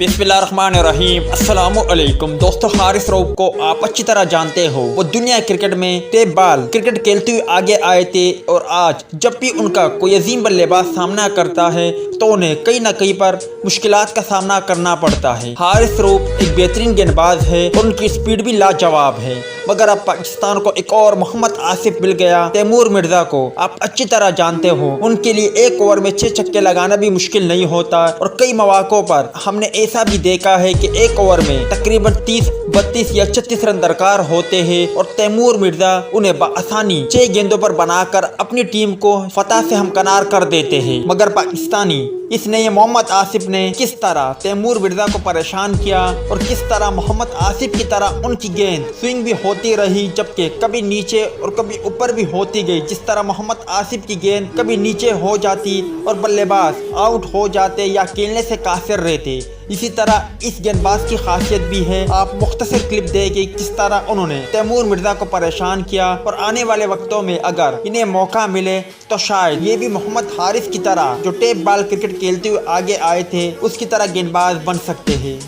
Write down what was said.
बिस्मिल्लाहिर्रहमानिर्रहीम। अस्सलामुअलैकुम दोस्तों, हारिस रऊफ को आप अच्छी तरह जानते हो। वो दुनिया क्रिकेट में टेप बॉल क्रिकेट खेलते हुए आगे आए थे और आज जब भी उनका कोई अजीम बल्लेबाज सामना करता है तो उन्हें कहीं ना कहीं पर मुश्किलात का सामना करना पड़ता है। हारिस रऊफ एक बेहतरीन गेंदबाज है और उनकी स्पीड भी लाजवाब है, मगर अब पाकिस्तान को एक और मोहम्मद आसिफ मिल गया। तैमूर मिर्जा को आप अच्छी तरह जानते हो, उनके लिए एक ओवर में 6 छक्के लगाना भी मुश्किल नहीं होता और कई मौकों पर हमने ऐसा भी देखा है कि एक ओवर में तकरीबन 30, 32 या 36 रन दरकार होते हैं और तैमूर मिर्जा उन्हें आसानी 6 गेंदों पर बनाकर अपनी टीम को फतह से हमकनार कर देते हैं। मगर पाकिस्तानी इसने मोहम्मद आसिफ ने किस तरह तैमूर मिर्जा को परेशान किया और किस तरह मोहम्मद आसिफ की तरह उनकी गेंद स्विंग भी होती रही, जबकि कभी नीचे और कभी ऊपर भी होती गई। जिस तरह मोहम्मद आसिफ की गेंद कभी नीचे हो जाती और बल्लेबाज आउट हो जाते या खेलने से कासिर रहते, इसी तरह इस गेंदबाज की खासियत भी है। आप मुख्तसर क्लिप देखें किस तरह उन्होंने तैमूर मिर्जा को परेशान किया और आने वाले वक्तों में अगर इन्हें मौका मिले तो शायद ये भी मोहम्मद हारिस की तरह जो टेप बॉल क्रिकेट खेलते हुए आगे आए थे उसकी तरह गेंदबाज बन सकते हैं।